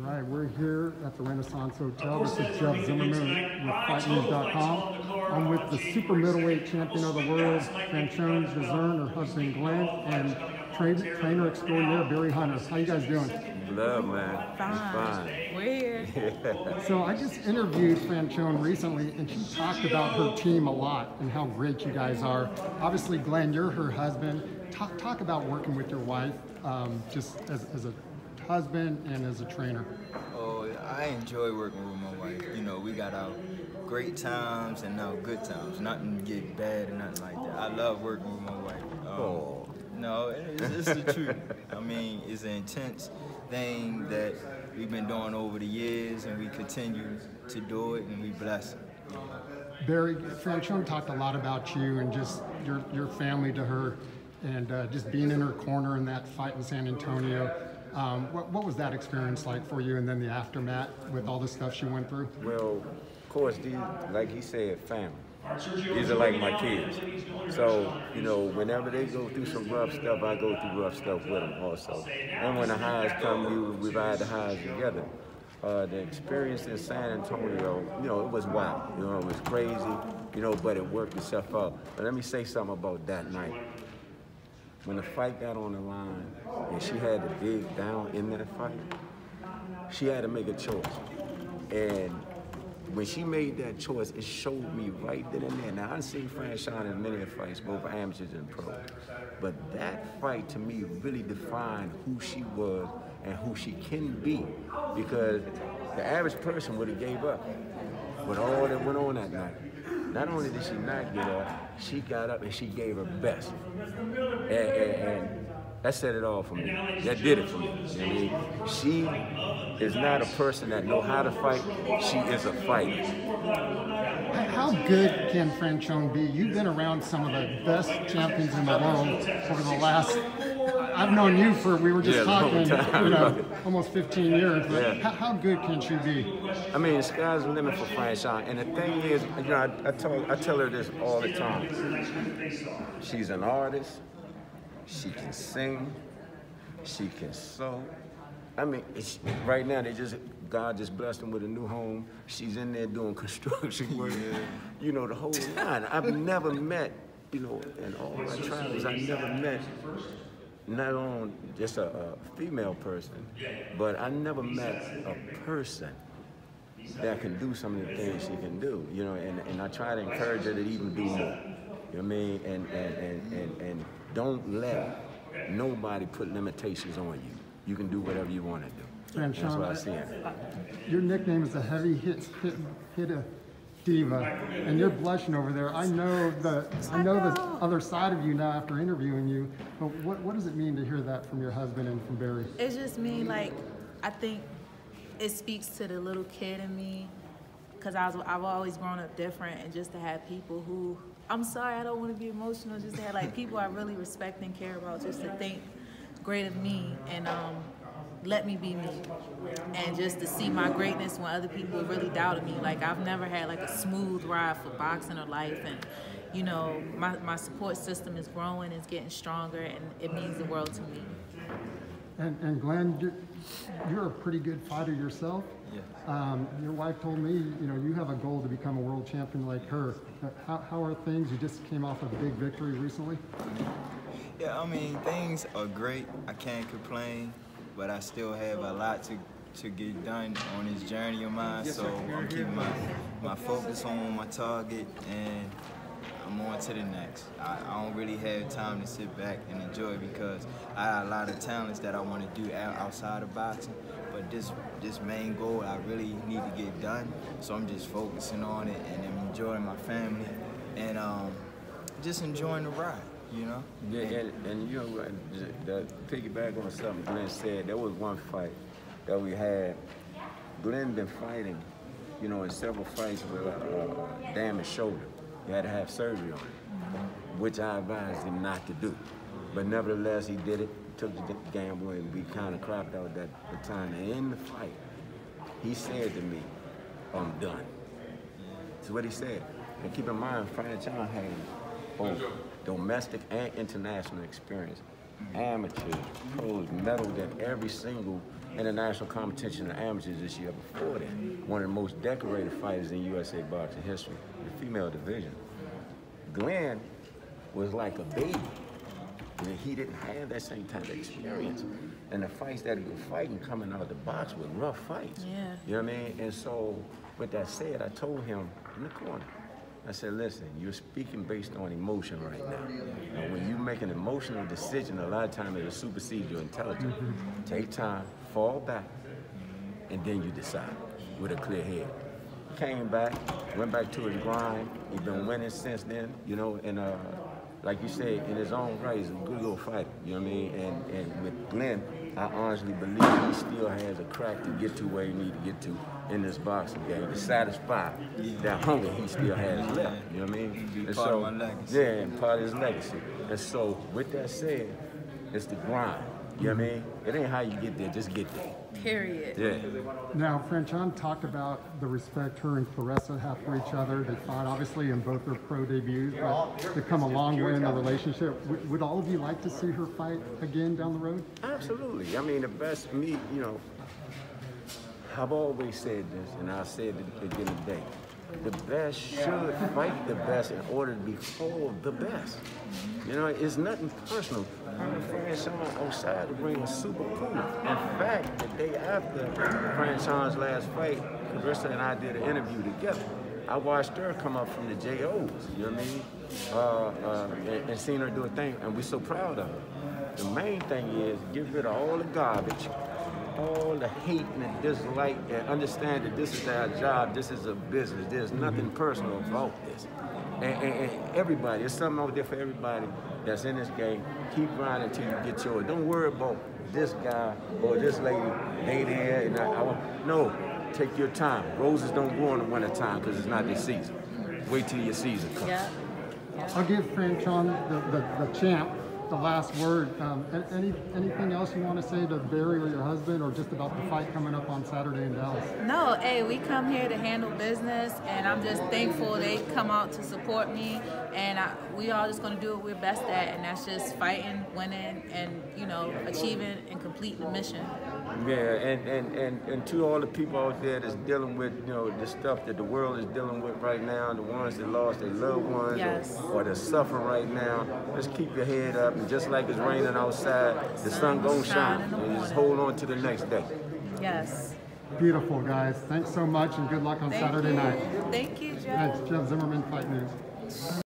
right, we're here at the Renaissance Hotel. This is Jeff Zimmerman with FightNews.com. I'm with the super middleweight champion of the world, Franchon-Dezurn, her husband Glen, and trainer extraordinaire Barry Hunter. How you guys doing? Love, man. Fine. We're here. Yeah. So I just interviewed Franchon recently, and she talked about her team a lot and how great you guys are. Obviously, Glen, you're her husband. Talk about working with your wife, just as a husband and as a trainer. Oh, I enjoy working with my wife. You know, we got our great times and our good times. Nothing get bad or nothing like that. I love working with my wife. No, it's the truth. I mean, it's an intense thing that we've been doing over the years, and we continue to do it, and we bless her. Barry, Franchon talked a lot about you and just your family to her, and just being in her corner in that fight in San Antonio. What was that experience like for you, and then the aftermath with all the stuff she went through? Well, of course, these, like he said, family. These are like my kids. So, you know, whenever they go through some rough stuff, I go through rough stuff with them also. And when the highs come, we ride the highs together. The experience in San Antonio, you know, it was wild. You know, it was crazy, you know, but it worked itself out. But let me say something about that night. When the fight got on the line and she had to dig down in that fight, she had to make a choice. And when she made that choice, it showed me right then and there. Now, I've seen Franchon in many fights, both amateurs and pro. But that fight, to me, really defined who she was and who she can be. Because the average person would have gave up with all that went on that night. Not only did she not get up, she got up and she gave her best. And that said it all for me. That did it for me. I mean, she is not a person that knows how to fight. She is a fighter. How good can Franchon be? You've been around some of the best champions in the world over the last, I've known you for, we were just talking, you know, almost 15 years. But how good can she be? I mean, the sky's the limit for Franchon. And the thing is, you know, I tell her this all the time. She's an artist. She can sing, she can sew. I mean, right now God just blessed them with a new home. She's in there doing construction work. You know, the whole line. I've never met, you know, in all my travels, I never met not only just a female person, but I never met a person that can do some of the things she can do, you know, and I try to encourage her to even do more. You know what I mean? And don't let nobody put limitations on you. You can do whatever you want to do. Franchon, that's what I see it. Your nickname is the heavy hitter diva, and you're blushing over there. I know the other side of you now after interviewing you. But what does it mean to hear that from your husband and from Barry? It just means, like, I think it speaks to the little kid in me, because I've always grown up different, and just to have people who, I'm sorry, I don't want to be emotional, just to have like people I really respect and care about, just to think great of me and let me be me. And just to see my greatness when other people really doubted me. Like, I've never had like a smooth ride for boxing or life, and you know, my support system is growing, it's getting stronger, and it means the world to me. And Glen, you're a pretty good fighter yourself. Yeah. Your wife told me, you know, you have a goal to become a world champion like her. How are things? You just came off of a big victory recently. Yeah, I mean, things are great. I can't complain, but I still have a lot to get done on this journey of mine. So I'm keeping my focus on my target, and I'm on to the next. I don't really have time to sit back and enjoy, because I got a lot of talents that I want to do outside of boxing. But this main goal I really need to get done. So I'm just focusing on it, and I'm enjoying my family, and just enjoying the ride, you know? Yeah, and you know, to piggyback on something Glen said, there was one fight that we had. Glen been fighting, you know, in several fights with a damaged shoulder. He had to have surgery on it, which I advised him not to do. But nevertheless, he did it, took the gamble, and we kind of crapped out that the time. And in the fight, he said to me, I'm done. That's what he said. And keep in mind, Franchon had both domestic and international experience. Amateurs, pros, medaled in every single international competition in amateurs this year before that. One of the most decorated fighters in USA boxing history, the female division. Glen was like a baby. And he didn't have that same type of experience. And the fights that he was fighting coming out of the box were rough fights. Yeah. You know what I mean? And so, with that said, I told him in the corner, I said, listen, you're speaking based on emotion right now. And when you make an emotional decision, a lot of times it'll supersede your intelligence. Take time, fall back, and then you decide with a clear head. Came back, went back to his grind. He's been winning since then, you know, and like you said, in his own right, he's a good little fighter, you know what I mean? And with Glen, I honestly believe he still has a crack to get to where he needs to get to in this boxing game, to satisfy that hunger he still has left, you know what I mean? Be and part so, of my legacy. yeah, and part of his legacy. And so, with that said, it's the grind, you know what I mean? It ain't how you get there, just get there. Period. Yeah. Now, Franchon talked about the respect her and Clarissa have for each other. They fought, obviously, in both their pro debuts, but they've come a long way in the relationship. Would all of you like to see her fight again down the road? Absolutely. I mean, the best, me, you know, I've always said this, and I'll say it again today. The best should fight the best in order to be called the best. You know, it's nothing personal. I'm referring someone outside to bring a super cool. In fact, the day after Franchon's last fight, Clarissa and I did an interview together. I watched her come up from the JOs, you know what I mean? And seen her do a thing, and we're so proud of her. The main thing is get rid of all the garbage, all the hate and the dislike, and understand that this is our job, this is a business, there's nothing personal about this. And everybody, there's something out there for everybody that's in this game. Keep grinding until you get yours. Don't worry about this guy or this lady, they there, and no, take your time. Roses don't grow in the winter time because it's not their season. Wait till your season comes. Yeah. I'll give Franchon, the champ, the last word. Anything else you want to say to Barry or your husband, or just about the fight coming up on Saturday in Dallas? No, hey, we come here to handle business, and I'm just thankful they come out to support me, and we all just gonna do what we're best at, and that's just fighting, winning, and achieving and completing the mission. Yeah, and to all the people out there that's dealing with the stuff that the world is dealing with right now, the ones that lost their loved ones, Yes. or that suffer right now, just keep your head up, and just like it's raining outside, the sun gonna shine, and just hold on to the next day. Yes. Beautiful, guys. Thanks so much, and good luck on Saturday night. Thank you, Joe. Thanks, Jeff Zimmerman, Fight News.